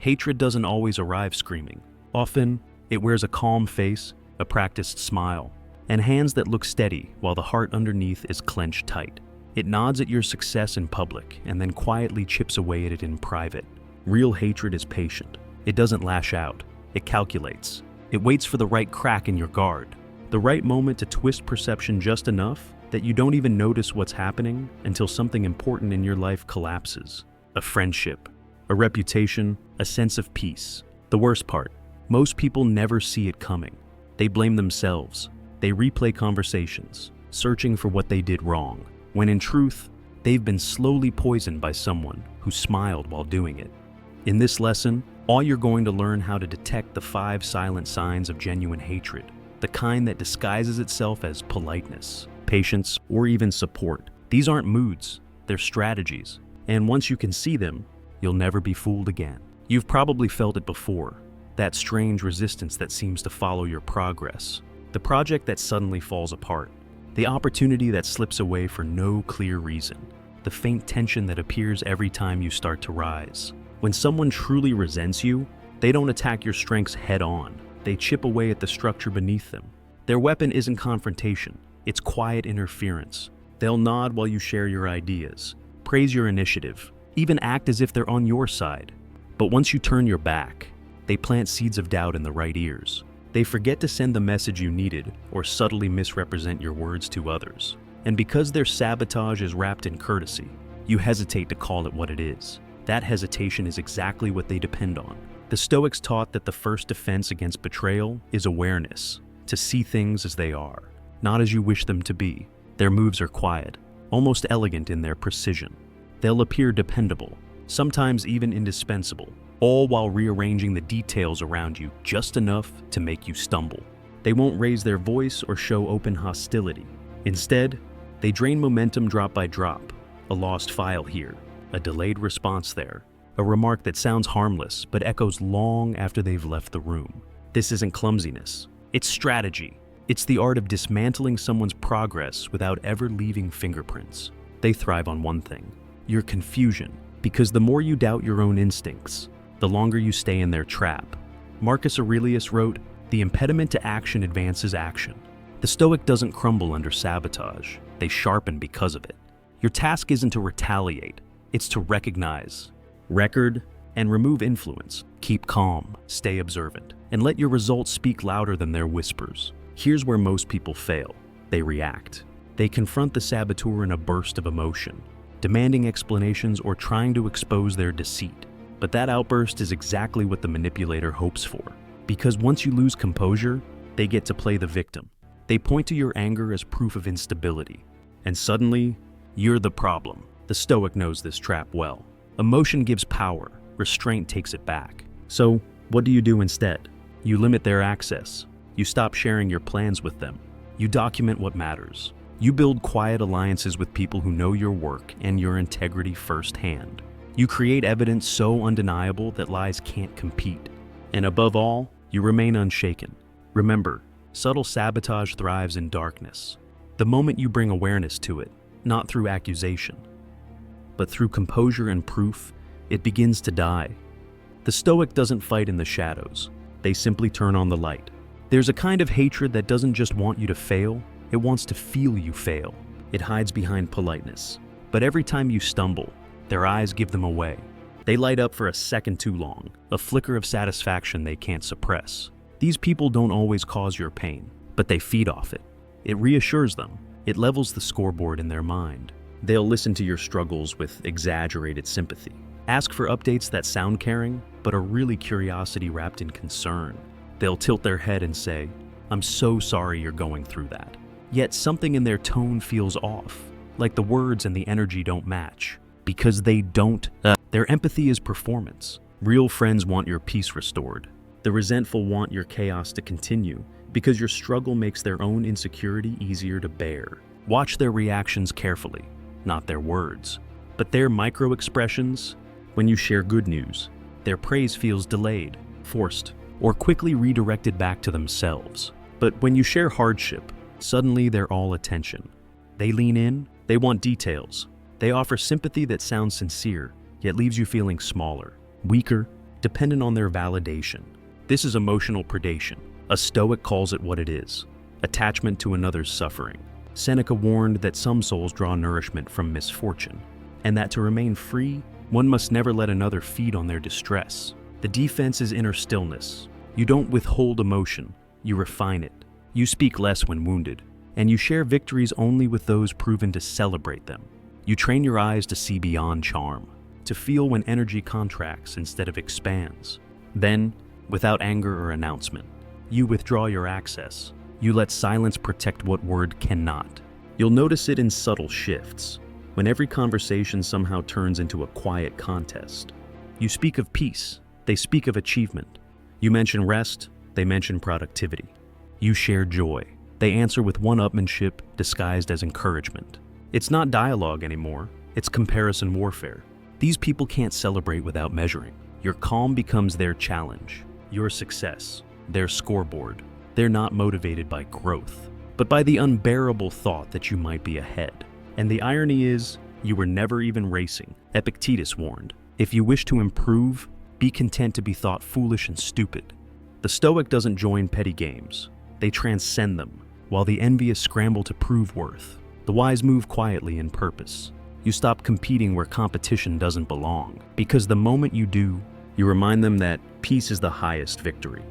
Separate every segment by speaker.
Speaker 1: Hatred doesn't always arrive screaming. Often, it wears a calm face, a practiced smile, and hands that look steady while the heart underneath is clenched tight. It nods at your success in public and then quietly chips away at it in private. Real hatred is patient. It doesn't lash out. It calculates. It waits for the right crack in your guard, the right moment to twist perception just enough that you don't even notice what's happening until something important in your life collapses. A friendship, a reputation, a sense of peace. The worst part, most people never see it coming. They blame themselves. They replay conversations, searching for what they did wrong, when in truth, they've been slowly poisoned by someone who smiled while doing it. In this lesson, all you're going to learn how to detect the 5 silent signs of genuine hatred, the kind that disguises itself as politeness, patience, or even support. These aren't moods, they're strategies. And once you can see them, you'll never be fooled again. You've probably felt it before, that strange resistance that seems to follow your progress, the project that suddenly falls apart, the opportunity that slips away for no clear reason, the faint tension that appears every time you start to rise. When someone truly resents you, they don't attack your strengths head on. They chip away at the structure beneath them. Their weapon isn't confrontation, it's quiet interference. They'll nod while you share your ideas, praise your initiative, even act as if they're on your side. But once you turn your back, they plant seeds of doubt in the right ears. They forget to send the message you needed or subtly misrepresent your words to others. And because their sabotage is wrapped in courtesy, you hesitate to call it what it is. That hesitation is exactly what they depend on. The Stoics taught that the first defense against betrayal is awareness, to see things as they are, not as you wish them to be. Their moves are quiet, almost elegant in their precision. They'll appear dependable, sometimes even indispensable, all while rearranging the details around you just enough to make you stumble. They won't raise their voice or show open hostility. Instead, they drain momentum drop by drop, a lost file here, a delayed response there, a remark that sounds harmless but echoes long after they've left the room. This isn't clumsiness, it's strategy. It's the art of dismantling someone's progress without ever leaving fingerprints. They thrive on one thing, your confusion, because the more you doubt your own instincts, the longer you stay in their trap. Marcus Aurelius wrote, "The impediment to action advances action." The Stoic doesn't crumble under sabotage, they sharpen because of it. Your task isn't to retaliate, it's to recognize, record, and remove influence. Keep calm, stay observant, and let your results speak louder than their whispers. Here's where most people fail. They react. They confront the saboteur in a burst of emotion, demanding explanations or trying to expose their deceit. But that outburst is exactly what the manipulator hopes for. Because once you lose composure, they get to play the victim. They point to your anger as proof of instability. And suddenly, you're the problem. The Stoic knows this trap well. Emotion gives power, restraint takes it back. So, what do you do instead? You limit their access. You stop sharing your plans with them. You document what matters. You build quiet alliances with people who know your work and your integrity firsthand. You create evidence so undeniable that lies can't compete. And above all, you remain unshaken. Remember, subtle sabotage thrives in darkness. The moment you bring awareness to it, not through accusation, but through composure and proof, it begins to die. The Stoic doesn't fight in the shadows. They simply turn on the light. There's a kind of hatred that doesn't just want you to fail, it wants to feel you fail. It hides behind politeness. But every time you stumble, their eyes give them away. They light up for a second too long, a flicker of satisfaction they can't suppress. These people don't always cause your pain, but they feed off it. It reassures them. It levels the scoreboard in their mind. They'll listen to your struggles with exaggerated sympathy. Ask for updates that sound caring, but are really curiosity wrapped in concern. They'll tilt their head and say, "I'm so sorry you're going through that." Yet something in their tone feels off, like the words and the energy don't match. Because they don't. Their empathy is performance. Real friends want your peace restored. The resentful want your chaos to continue because your struggle makes their own insecurity easier to bear. Watch their reactions carefully, not their words, but their micro-expressions. When you share good news, their praise feels delayed, forced, or quickly redirected back to themselves. But when you share hardship, suddenly they're all attention. They lean in, they want details. They offer sympathy that sounds sincere, yet leaves you feeling smaller, weaker, dependent on their validation. This is emotional predation. A Stoic calls it what it is: attachment to another's suffering. Seneca warned that some souls draw nourishment from misfortune, and that to remain free, one must never let another feed on their distress. The defense is inner stillness. You don't withhold emotion, you refine it. You speak less when wounded, and you share victories only with those proven to celebrate them. You train your eyes to see beyond charm, to feel when energy contracts instead of expands. Then, without anger or announcement, you withdraw your access. You let silence protect what word cannot. You'll notice it in subtle shifts, when every conversation somehow turns into a quiet contest. You speak of peace, they speak of achievement. You mention rest, they mention productivity. You share joy, they answer with one-upmanship disguised as encouragement. It's not dialogue anymore, it's comparison warfare. These people can't celebrate without measuring. Your calm becomes their challenge, your success, their scoreboard. They're not motivated by growth, but by the unbearable thought that you might be ahead. And the irony is, you were never even racing. Epictetus warned, if you wish to improve, be content to be thought foolish and stupid. The Stoic doesn't join petty games. They transcend them, while the envious scramble to prove worth. The wise move quietly in purpose. You stop competing where competition doesn't belong, because the moment you do, you remind them that peace is the highest victory.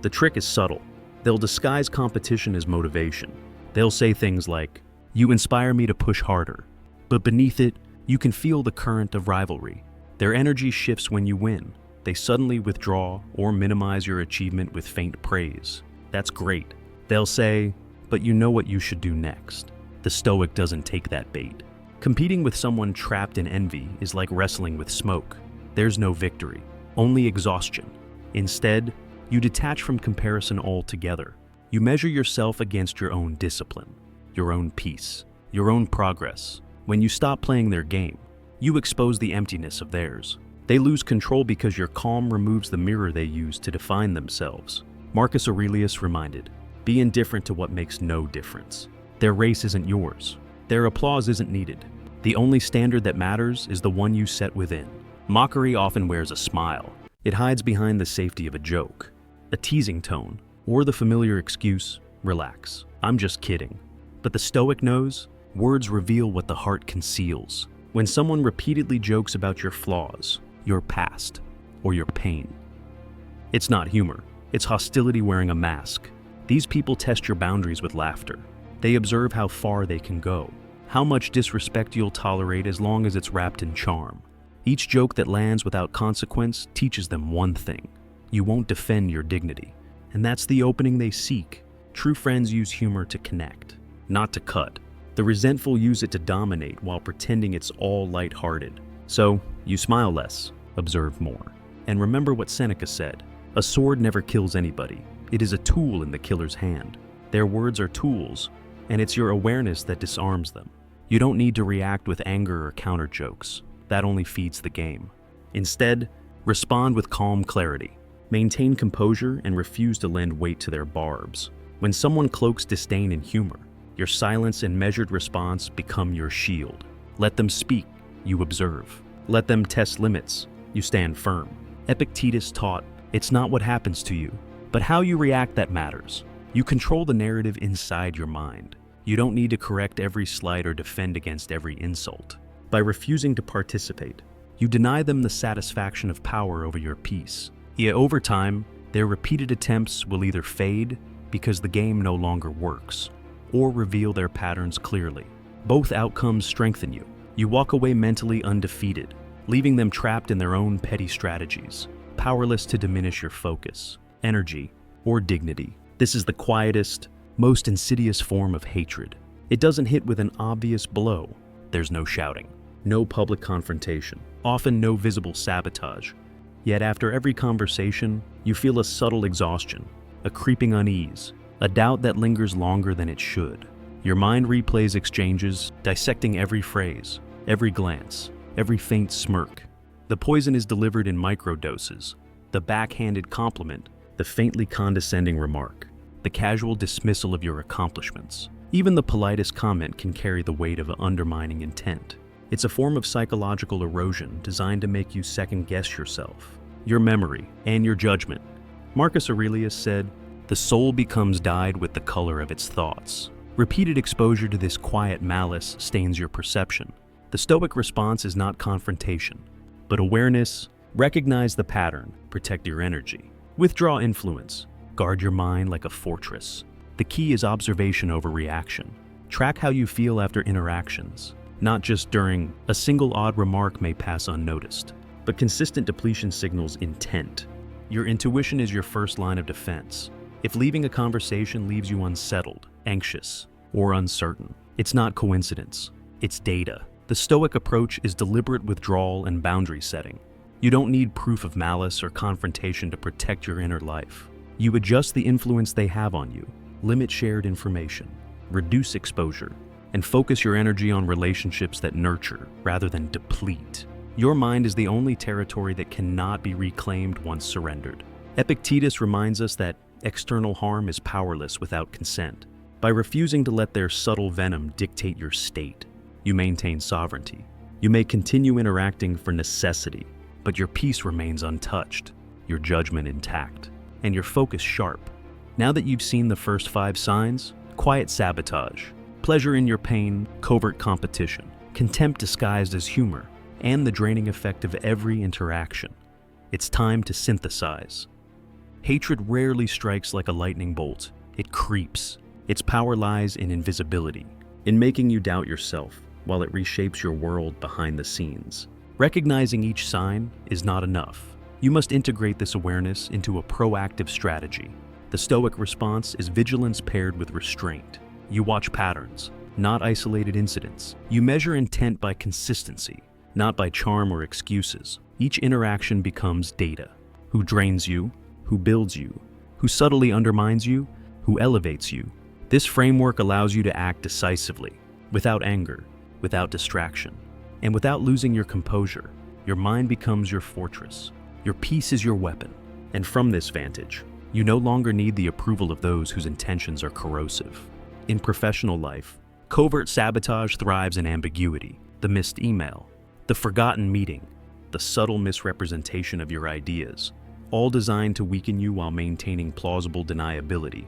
Speaker 1: The trick is subtle. They'll disguise competition as motivation. They'll say things like, "You inspire me to push harder," but beneath it, you can feel the current of rivalry. Their energy shifts when you win. They suddenly withdraw or minimize your achievement with faint praise. That's great. They'll say, "But you know what you should do next." The Stoic doesn't take that bait. Competing with someone trapped in envy is like wrestling with smoke. There's no victory, only exhaustion. Instead, you detach from comparison altogether. You measure yourself against your own discipline, your own peace, your own progress. When you stop playing their game, you expose the emptiness of theirs. They lose control because your calm removes the mirror they use to define themselves. Marcus Aurelius reminded, be indifferent to what makes no difference. Their race isn't yours. Their applause isn't needed. The only standard that matters is the one you set within. Mockery often wears a smile. It hides behind the safety of a joke, a teasing tone, or the familiar excuse, relax, I'm just kidding. But the Stoic knows, words reveal what the heart conceals. When someone repeatedly jokes about your flaws, your past, or your pain, it's not humor, it's hostility wearing a mask. These people test your boundaries with laughter. They observe how far they can go, how much disrespect you'll tolerate as long as it's wrapped in charm. Each joke that lands without consequence teaches them one thing: you won't defend your dignity. And that's the opening they seek. True friends use humor to connect, not to cut. The resentful use it to dominate while pretending it's all lighthearted. So, you smile less, observe more. And remember what Seneca said, a sword never kills anybody. It is a tool in the killer's hand. Their words are tools, and it's your awareness that disarms them. You don't need to react with anger or counter jokes. That only feeds the game. Instead, respond with calm clarity. Maintain composure and refuse to lend weight to their barbs. When someone cloaks disdain in humor, your silence and measured response become your shield. Let them speak, you observe. Let them test limits, you stand firm. Epictetus taught, it's not what happens to you, but how you react that matters. You control the narrative inside your mind. You don't need to correct every slight or defend against every insult. By refusing to participate, you deny them the satisfaction of power over your peace. Yet over time, their repeated attempts will either fade because the game no longer works, or reveal their patterns clearly. Both outcomes strengthen you. You walk away mentally undefeated, leaving them trapped in their own petty strategies, powerless to diminish your focus, energy, or dignity. This is the quietest, most insidious form of hatred. It doesn't hit with an obvious blow. There's no shouting, no public confrontation, often no visible sabotage. Yet after every conversation, you feel a subtle exhaustion, a creeping unease, a doubt that lingers longer than it should. Your mind replays exchanges, dissecting every phrase, every glance, every faint smirk. The poison is delivered in microdoses, the backhanded compliment, the faintly condescending remark, the casual dismissal of your accomplishments. Even the politest comment can carry the weight of undermining intent. It's a form of psychological erosion designed to make you second-guess yourself. your memory, and your judgment. Marcus Aurelius said, "The soul becomes dyed with the color of its thoughts." Repeated exposure to this quiet malice stains your perception. The Stoic response is not confrontation, but awareness. Recognize the pattern, protect your energy. Withdraw influence, guard your mind like a fortress. The key is observation over reaction. Track how you feel after interactions, not just during. A single odd remark may pass unnoticed, but consistent depletion signals intent. Your intuition is your first line of defense. If leaving a conversation leaves you unsettled, anxious, or uncertain, it's not coincidence, it's data. The Stoic approach is deliberate withdrawal and boundary setting. You don't need proof of malice or confrontation to protect your inner life. You adjust the influence they have on you, limit shared information, reduce exposure, and focus your energy on relationships that nurture rather than deplete. Your mind is the only territory that cannot be reclaimed once surrendered. Epictetus reminds us that external harm is powerless without consent. By refusing to let their subtle venom dictate your state, you maintain sovereignty. You may continue interacting for necessity, but your peace remains untouched, your judgment intact, and your focus sharp. Now that you've seen the first 5 signs, quiet sabotage, pleasure in your pain, covert competition, contempt disguised as humor, and the draining effect of every interaction, it's time to synthesize. Hatred rarely strikes like a lightning bolt. It creeps. Its power lies in invisibility, in making you doubt yourself, while it reshapes your world behind the scenes. Recognizing each sign is not enough. You must integrate this awareness into a proactive strategy. The Stoic response is vigilance paired with restraint. You watch patterns, not isolated incidents. You measure intent by consistency, not by charm or excuses. Each interaction becomes data. Who drains you, who builds you, who subtly undermines you, who elevates you. This framework allows you to act decisively, without anger, without distraction, and without losing your composure. Your mind becomes your fortress. Your peace is your weapon. And from this vantage, you no longer need the approval of those whose intentions are corrosive. In professional life, covert sabotage thrives in ambiguity, the missed email, the forgotten meeting, the subtle misrepresentation of your ideas, all designed to weaken you while maintaining plausible deniability.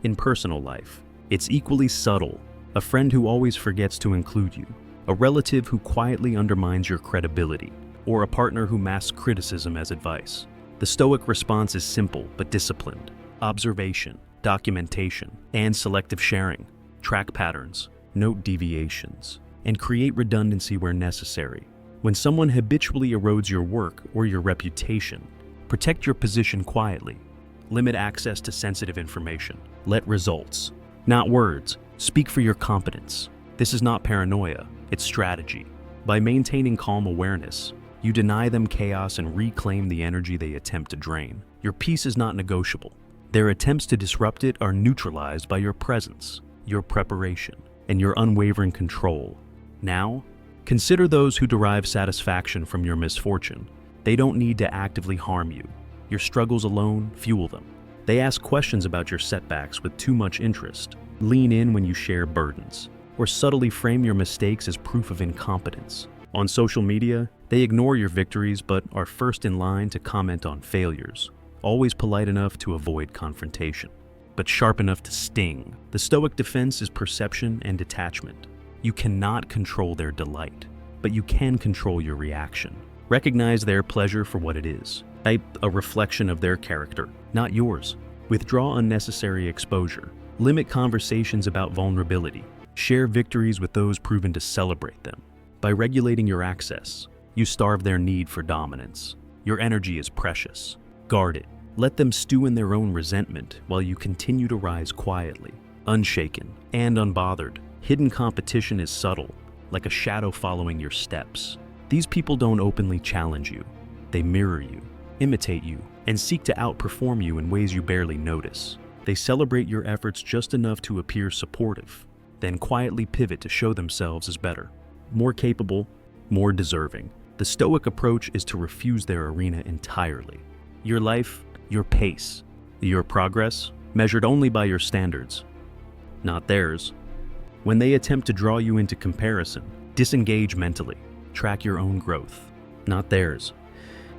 Speaker 1: In personal life, it's equally subtle, a friend who always forgets to include you, a relative who quietly undermines your credibility, or a partner who masks criticism as advice. The Stoic response is simple but disciplined. Observation, documentation, and selective sharing. Track patterns, note deviations, and create redundancy where necessary. When someone habitually erodes your work or your reputation, protect your position quietly. Limit access to sensitive information. Let results, not words, speak for your competence. This is not paranoia, it's strategy. By maintaining calm awareness, you deny them chaos and reclaim the energy they attempt to drain. Your peace is not negotiable. Their attempts to disrupt it are neutralized by your presence, your preparation, and your unwavering control. Now, consider those who derive satisfaction from your misfortune. They don't need to actively harm you. Your struggles alone fuel them. They ask questions about your setbacks with too much interest, lean in when you share burdens, or subtly frame your mistakes as proof of incompetence. On social media, they ignore your victories but are first in line to comment on failures, always polite enough to avoid confrontation, but sharp enough to sting. The Stoic defense is perception and detachment. You cannot control their delight, but you can control your reaction. Recognize their pleasure for what it is, a reflection of their character, not yours. Withdraw unnecessary exposure. Limit conversations about vulnerability. Share victories with those proven to celebrate them. By regulating your access, you starve their need for dominance. Your energy is precious. Guard it. Let them stew in their own resentment while you continue to rise quietly, unshaken and unbothered. Hidden competition is subtle, like a shadow following your steps. These people don't openly challenge you. They mirror you, imitate you, and seek to outperform you in ways you barely notice. They celebrate your efforts just enough to appear supportive, then quietly pivot to show themselves as better, more capable, more deserving. The Stoic approach is to refuse their arena entirely. Your life, your pace, your progress, measured only by your standards, not theirs. When they attempt to draw you into comparison, disengage mentally. Track your own growth, not theirs.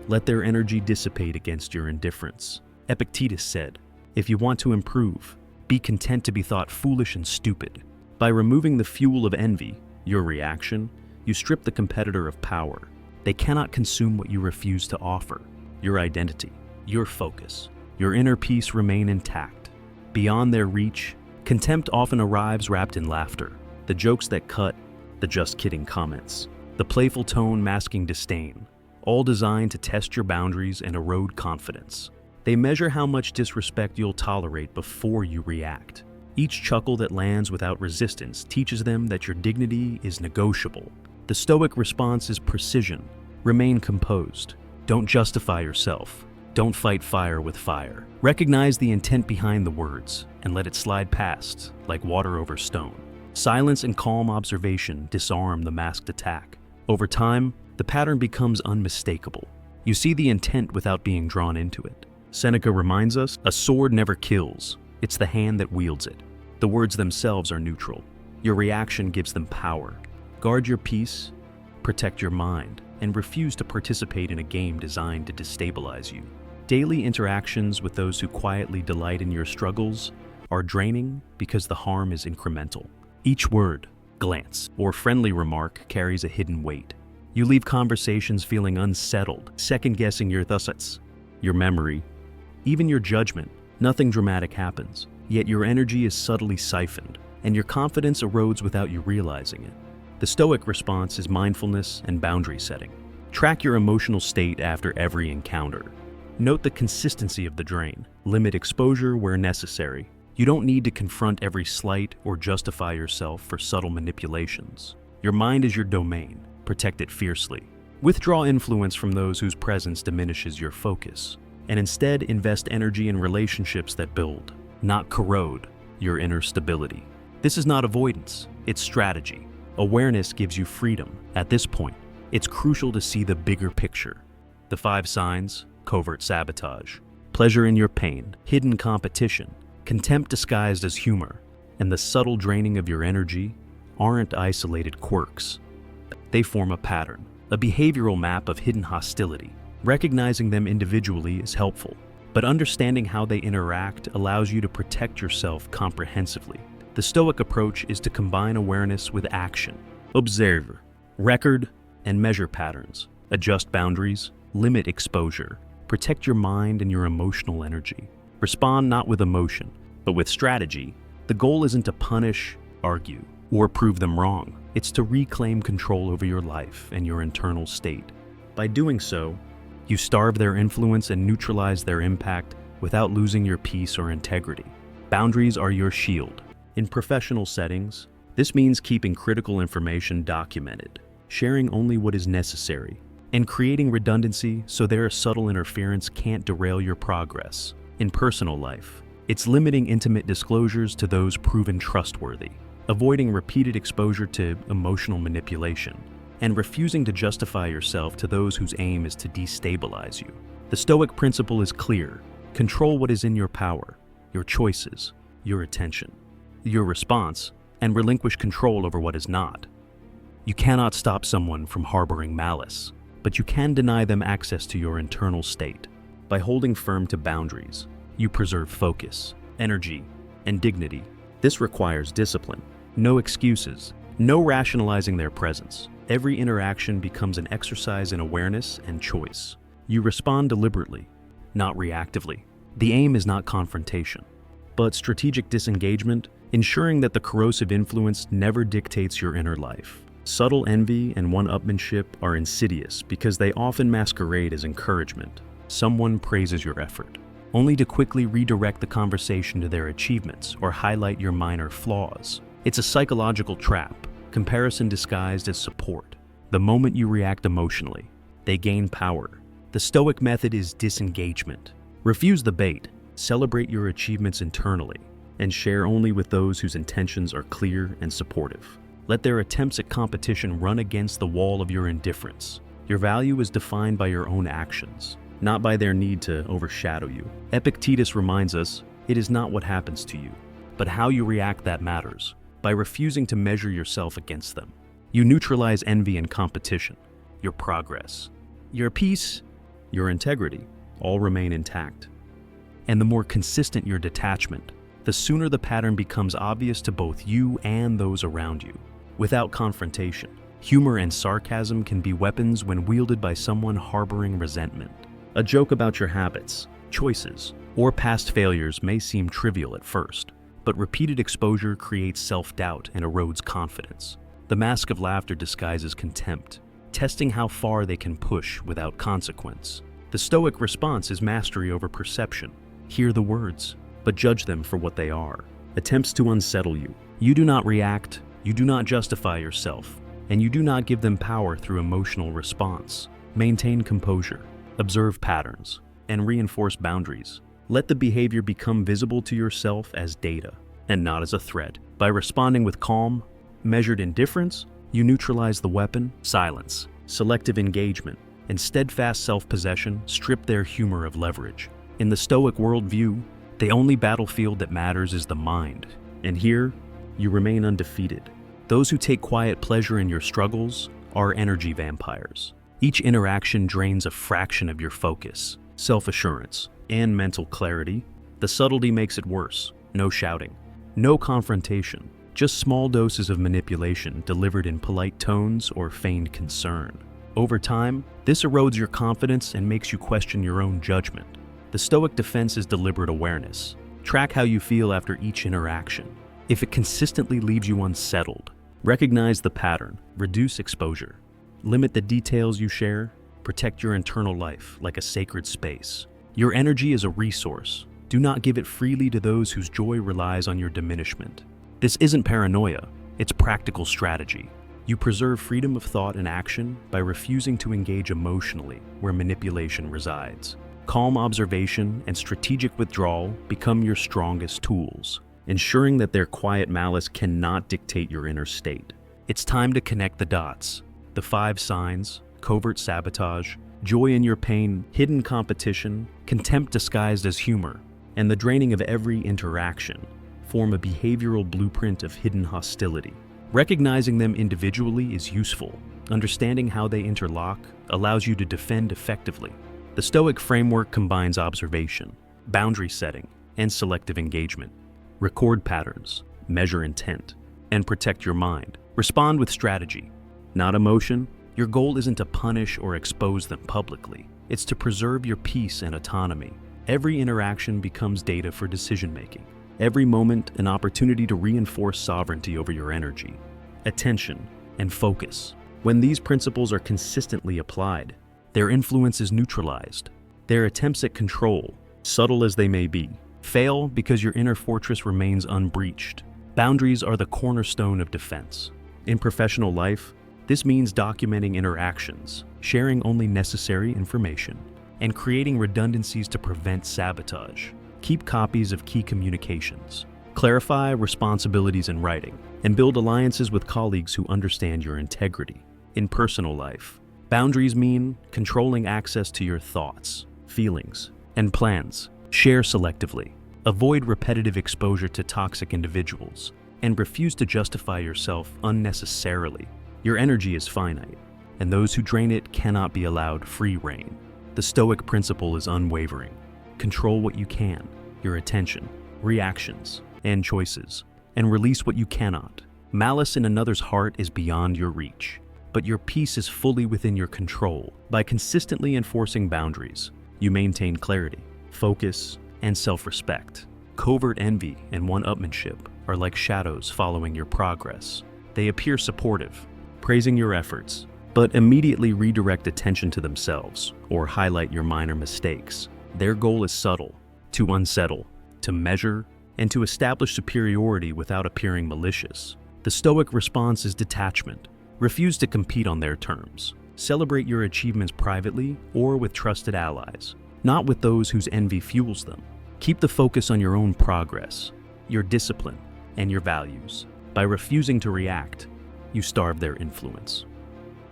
Speaker 1: Let their energy dissipate against your indifference. Epictetus said, "If you want to improve, be content to be thought foolish and stupid." By removing the fuel of envy, your reaction, you strip the competitor of power. They cannot consume what you refuse to offer. Your identity, your focus, your inner peace remain intact. Beyond their reach, contempt often arrives wrapped in laughter. The jokes that cut, the just kidding comments, the playful tone masking disdain, all designed to test your boundaries and erode confidence. They measure how much disrespect you'll tolerate before you react. Each chuckle that lands without resistance teaches them that your dignity is negotiable. The Stoic response is precision. Remain composed. Don't justify yourself. Don't fight fire with fire. Recognize the intent behind the words and let it slide past like water over stone. Silence and calm observation disarm the masked attack. Over time, the pattern becomes unmistakable. You see the intent without being drawn into it. Seneca reminds us, a sword never kills. It's the hand that wields it. The words themselves are neutral. Your reaction gives them power. Guard your peace, protect your mind, and refuse to participate in a game designed to destabilize you. Daily interactions with those who quietly delight in your struggles are draining because the harm is incremental. Each word, glance, or friendly remark carries a hidden weight. You leave conversations feeling unsettled, second-guessing your thoughts, your memory, even your judgment. Nothing dramatic happens, yet your energy is subtly siphoned, and your confidence erodes without you realizing it. The Stoic response is mindfulness and boundary setting. Track your emotional state after every encounter. Note the consistency of the drain. Limit exposure where necessary. You don't need to confront every slight or justify yourself for subtle manipulations. Your mind is your domain. Protect it fiercely. Withdraw influence from those whose presence diminishes your focus, and instead invest energy in relationships that build, not corrode, your inner stability. This is not avoidance, it's strategy. Awareness gives you freedom. At this point, it's crucial to see the bigger picture. The 5 signs: covert sabotage, pleasure in your pain, hidden competition, contempt disguised as humor, and the subtle draining of your energy aren't isolated quirks. They form a pattern, a behavioral map of hidden hostility. Recognizing them individually is helpful, but understanding how they interact allows you to protect yourself comprehensively. The Stoic approach is to combine awareness with action. Observe, record, and measure patterns. Adjust boundaries, limit exposure. Protect your mind and your emotional energy. Respond not with emotion, but with strategy. The goal isn't to punish, argue, or prove them wrong. It's to reclaim control over your life and your internal state. By doing so, you starve their influence and neutralize their impact without losing your peace or integrity. Boundaries are your shield. In professional settings, this means keeping critical information documented, sharing only what is necessary, and creating redundancy so their subtle interference can't derail your progress. In personal life, it's limiting intimate disclosures to those proven trustworthy, avoiding repeated exposure to emotional manipulation, and refusing to justify yourself to those whose aim is to destabilize you. The Stoic principle is clear. Control what is in your power, your choices, your attention, your response, and relinquish control over what is not. You cannot stop someone from harboring malice, but you can deny them access to your internal state. By holding firm to boundaries, you preserve focus, energy, and dignity. This requires discipline. No excuses, no rationalizing their presence. Every interaction becomes an exercise in awareness and choice. You respond deliberately, not reactively. The aim is not confrontation, but strategic disengagement, ensuring that the corrosive influence never dictates your inner life. Subtle envy and one-upmanship are insidious because they often masquerade as encouragement. Someone praises your effort, only to quickly redirect the conversation to their achievements or highlight your minor flaws. It's a psychological trap, comparison disguised as support. The moment you react emotionally, they gain power. The Stoic method is disengagement. Refuse the bait, celebrate your achievements internally, and share only with those whose intentions are clear and supportive. Let their attempts at competition run against the wall of your indifference. Your value is defined by your own actions, not by their need to overshadow you. Epictetus reminds us, it is not what happens to you, but how you react that matters. By refusing to measure yourself against them, you neutralize envy and competition, your progress, your peace, your integrity, all remain intact. And the more consistent your detachment, the sooner the pattern becomes obvious to both you and those around you. Without confrontation, humor and sarcasm can be weapons when wielded by someone harboring resentment. A joke about your habits, choices, or past failures may seem trivial at first, but repeated exposure creates self-doubt and erodes confidence. The mask of laughter disguises contempt, testing how far they can push without consequence. The Stoic response is mastery over perception. Hear the words, but judge them for what they are. Attempts to unsettle you. You do not react, you do not justify yourself, and you do not give them power through emotional response. Maintain composure, observe patterns, and reinforce boundaries. Let the behavior become visible to yourself as data, and not as a threat. By responding with calm, measured indifference, you neutralize the weapon. Silence, selective engagement, and steadfast self-possession strip their humor of leverage. In the Stoic worldview, the only battlefield that matters is the mind, and here, you remain undefeated. Those who take quiet pleasure in your struggles are energy vampires. Each interaction drains a fraction of your focus, self-assurance, and mental clarity. The subtlety makes it worse. No shouting, no confrontation, just small doses of manipulation delivered in polite tones or feigned concern. Over time, this erodes your confidence and makes you question your own judgment. The Stoic defense is deliberate awareness. Track how you feel after each interaction. If it consistently leaves you unsettled, recognize the pattern, reduce exposure. Limit the details you share, protect your internal life like a sacred space. Your energy is a resource. Do not give it freely to those whose joy relies on your diminishment. This isn't paranoia, it's practical strategy. You preserve freedom of thought and action by refusing to engage emotionally where manipulation resides. Calm observation and strategic withdrawal become your strongest tools, ensuring that their quiet malice cannot dictate your inner state. It's time to connect the dots. The 5 signs, covert sabotage, joy in your pain, hidden competition, contempt disguised as humor, and the draining of every interaction form a behavioral blueprint of hidden hostility. Recognizing them individually is useful. Understanding how they interlock allows you to defend effectively. The Stoic framework combines observation, boundary setting, and selective engagement. Record patterns, measure intent, and protect your mind. Respond with strategy, not emotion. Your goal isn't to punish or expose them publicly. It's to preserve your peace and autonomy. Every interaction becomes data for decision-making. Every moment, an opportunity to reinforce sovereignty over your energy, attention, and focus. When these principles are consistently applied, their influence is neutralized. Their attempts at control, subtle as they may be, fail because your inner fortress remains unbreached. Boundaries are the cornerstone of defense. In professional life, this means documenting interactions, sharing only necessary information, and creating redundancies to prevent sabotage. Keep copies of key communications. Clarify responsibilities in writing, and build alliances with colleagues who understand your integrity. In personal life, boundaries mean controlling access to your thoughts, feelings, and plans. Share selectively. Avoid repetitive exposure to toxic individuals, and refuse to justify yourself unnecessarily. Your energy is finite, and those who drain it cannot be allowed free rein. The Stoic principle is unwavering. Control what you can, your attention, reactions, and choices, and release what you cannot. Malice in another's heart is beyond your reach, but your peace is fully within your control. By consistently enforcing boundaries, you maintain clarity, focus, and self-respect. Covert envy and one-upmanship are like shadows following your progress. They appear supportive, praising your efforts, but immediately redirect attention to themselves or highlight your minor mistakes. Their goal is subtle, to unsettle, to measure, and to establish superiority without appearing malicious. The Stoic response is detachment. Refuse to compete on their terms. Celebrate your achievements privately or with trusted allies, not with those whose envy fuels them. Keep the focus on your own progress, your discipline, and your values. By refusing to react, you starve their influence.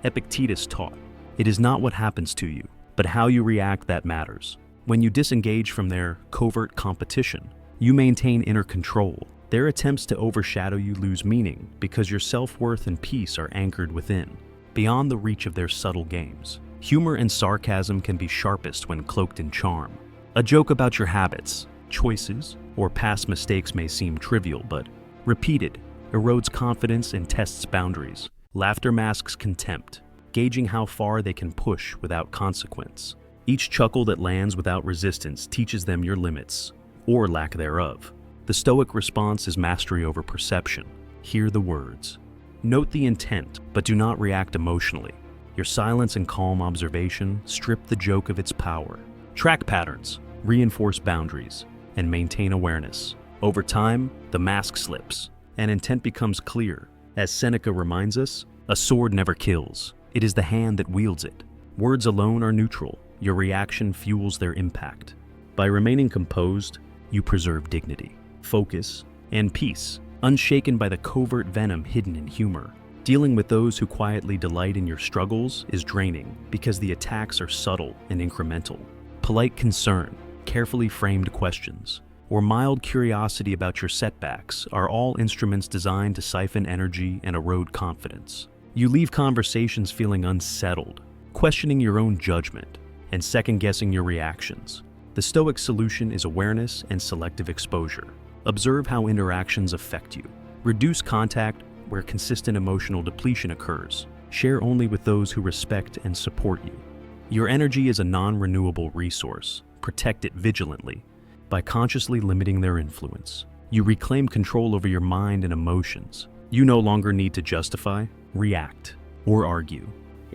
Speaker 1: Epictetus taught, "It is not what happens to you, but how you react that matters." When you disengage from their covert competition, you maintain inner control. Their attempts to overshadow you lose meaning because your self-worth and peace are anchored within, beyond the reach of their subtle games. Humor and sarcasm can be sharpest when cloaked in charm. A joke about your habits, choices, or past mistakes may seem trivial, but repeated erodes confidence and tests boundaries. Laughter masks contempt, gauging how far they can push without consequence. Each chuckle that lands without resistance teaches them your limits, or lack thereof. The Stoic response is mastery over perception. Hear the words. Note the intent, but do not react emotionally. Your silence and calm observation strip the joke of its power. Track patterns, reinforce boundaries, and maintain awareness. Over time, the mask slips, and intent becomes clear. As Seneca reminds us, a sword never kills. It is the hand that wields it. Words alone are neutral. Your reaction fuels their impact. By remaining composed, you preserve dignity, focus, and peace, unshaken by the covert venom hidden in humor. Dealing with those who quietly delight in your struggles is draining because the attacks are subtle and incremental. Polite concern, carefully framed questions, or mild curiosity about your setbacks are all instruments designed to siphon energy and erode confidence. You leave conversations feeling unsettled, questioning your own judgment, and second-guessing your reactions. The Stoic solution is awareness and selective exposure. Observe how interactions affect you. Reduce contact where consistent emotional depletion occurs. Share only with those who respect and support you. Your energy is a non-renewable resource. Protect it vigilantly. By consciously limiting their influence, you reclaim control over your mind and emotions. You no longer need to justify, react, or argue.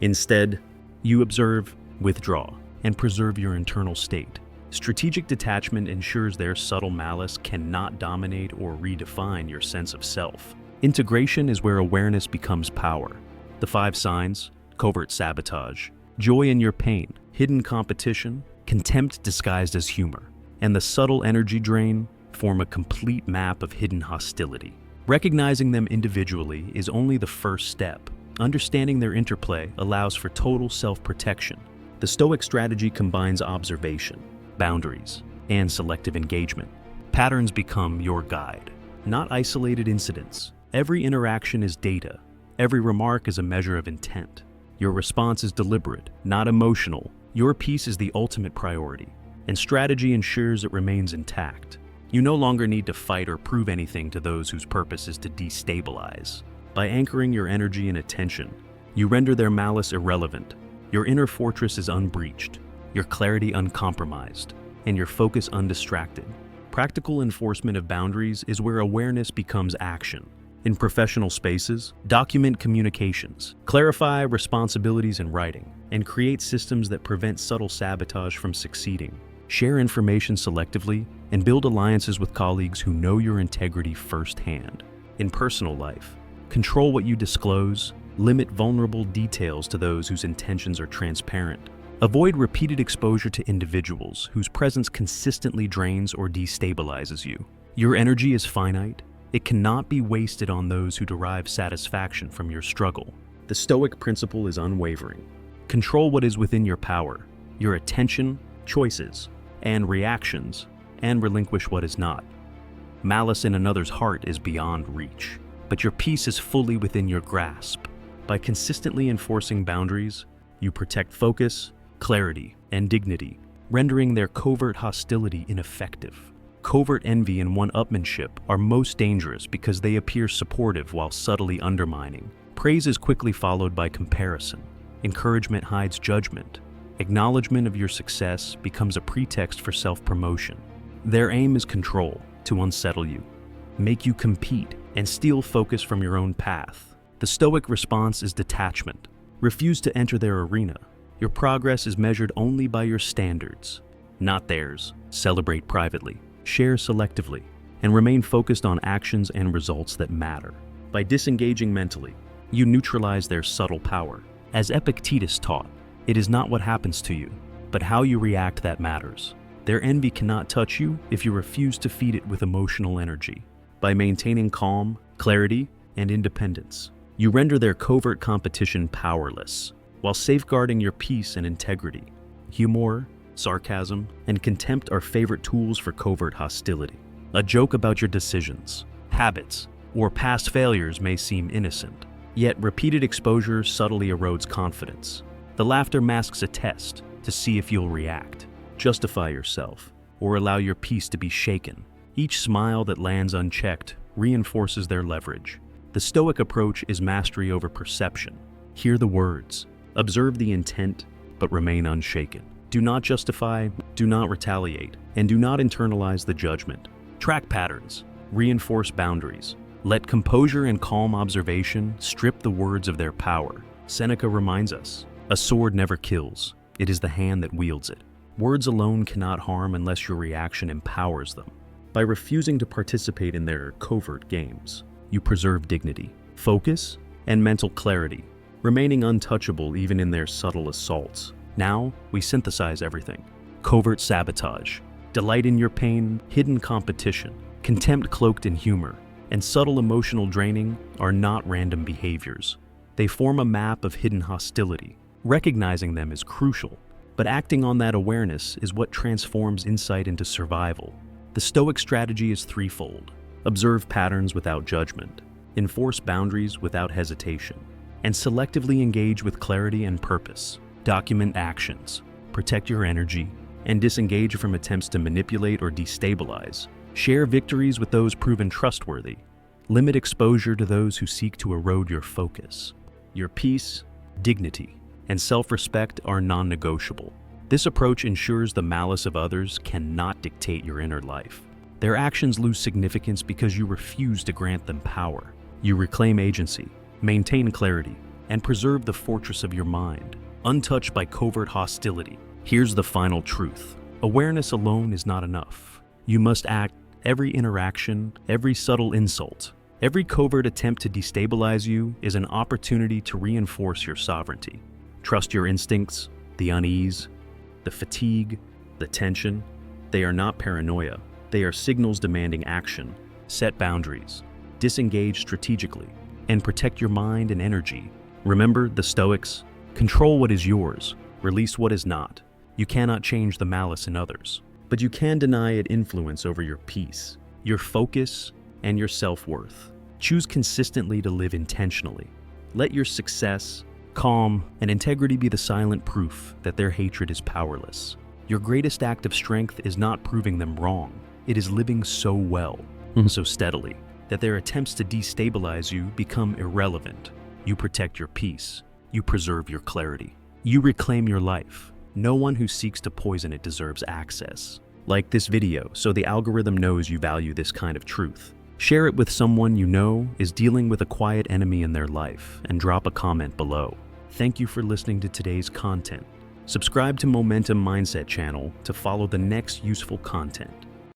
Speaker 1: Instead, you observe, withdraw, and preserve your internal state. Strategic detachment ensures their subtle malice cannot dominate or redefine your sense of self. Integration is where awareness becomes power. The 5 signs: covert sabotage, joy in your pain, hidden competition, contempt disguised as humor, and the subtle energy drain form a complete map of hidden hostility. Recognizing them individually is only the first step. Understanding their interplay allows for total self-protection. The Stoic strategy combines observation, boundaries, and selective engagement. Patterns become your guide, not isolated incidents. Every interaction is data. Every remark is a measure of intent. Your response is deliberate, not emotional. Your peace is the ultimate priority, and strategy ensures it remains intact. You no longer need to fight or prove anything to those whose purpose is to destabilize. By anchoring your energy and attention, you render their malice irrelevant. Your inner fortress is unbreached, your clarity uncompromised, and your focus undistracted. Practical enforcement of boundaries is where awareness becomes action. In professional spaces, document communications, clarify responsibilities in writing, and create systems that prevent subtle sabotage from succeeding. Share information selectively and build alliances with colleagues who know your integrity firsthand. In personal life, control what you disclose, limit vulnerable details to those whose intentions are transparent. Avoid repeated exposure to individuals whose presence consistently drains or destabilizes you. Your energy is finite. It cannot be wasted on those who derive satisfaction from your struggle. The Stoic principle is unwavering. Control what is within your power, your attention, choices, and reactions, and relinquish what is not. Malice in another's heart is beyond reach, but your peace is fully within your grasp. By consistently enforcing boundaries, you protect focus, clarity, and dignity, rendering their covert hostility ineffective. Covert envy and one-upmanship are most dangerous because they appear supportive while subtly undermining. Praise is quickly followed by comparison. Encouragement hides judgment. Acknowledgement of your success becomes a pretext for self-promotion. Their aim is control, to unsettle you, make you compete, and steal focus from your own path. The Stoic response is detachment. Refuse to enter their arena. Your progress is measured only by your standards, not theirs. Celebrate privately. Share selectively, and remain focused on actions and results that matter. By disengaging mentally, you neutralize their subtle power. As Epictetus taught, it is not what happens to you, but how you react that matters. Their envy cannot touch you if you refuse to feed it with emotional energy. By maintaining calm, clarity, and independence, you render their covert competition powerless, while safeguarding your peace and integrity. Humor, sarcasm, and contempt are favorite tools for covert hostility. A joke about your decisions, habits, or past failures may seem innocent, yet repeated exposure subtly erodes confidence. The laughter masks a test to see if you'll react, justify yourself, or allow your peace to be shaken. Each smile that lands unchecked reinforces their leverage. The Stoic approach is mastery over perception. Hear the words, observe the intent, but remain unshaken. Do not justify, do not retaliate, and do not internalize the judgment. Track patterns, reinforce boundaries. Let composure and calm observation strip the words of their power. Seneca reminds us, a sword never kills, it is the hand that wields it. Words alone cannot harm unless your reaction empowers them. By refusing to participate in their covert games, you preserve dignity, focus, and mental clarity, remaining untouchable even in their subtle assaults. Now, we synthesize everything. Covert sabotage, delight in your pain, hidden competition, contempt cloaked in humor, and subtle emotional draining are not random behaviors. They form a map of hidden hostility. Recognizing them is crucial, but acting on that awareness is what transforms insight into survival. The Stoic strategy is threefold. Observe patterns without judgment, enforce boundaries without hesitation, and selectively engage with clarity and purpose. Document actions, protect your energy, and disengage from attempts to manipulate or destabilize. Share victories with those proven trustworthy. Limit exposure to those who seek to erode your focus. Your peace, dignity, and self-respect are non-negotiable. This approach ensures the malice of others cannot dictate your inner life. Their actions lose significance because you refuse to grant them power. You reclaim agency, maintain clarity, and preserve the fortress of your mind, untouched by covert hostility. Here's the final truth. Awareness alone is not enough. You must act. Every interaction, every subtle insult, every covert attempt to destabilize you is an opportunity to reinforce your sovereignty. Trust your instincts, the unease, the fatigue, the tension. They are not paranoia. They are signals demanding action. Set boundaries, disengage strategically, and protect your mind and energy. Remember the Stoics? Control what is yours, release what is not. You cannot change the malice in others, but you can deny it influence over your peace, your focus, and your self-worth. Choose consistently to live intentionally. Let your success, calm, and integrity be the silent proof that their hatred is powerless. Your greatest act of strength is not proving them wrong. It is living so well, so steadily, that their attempts to destabilize you become irrelevant. You protect your peace. You preserve your clarity. You reclaim your life. No one who seeks to poison it deserves access. Like this video so the algorithm knows you value this kind of truth. Share it with someone you know is dealing with a quiet enemy in their life, and drop a comment below. Thank you for listening to today's content. Subscribe to Momentum Mindset channel to follow the next useful content.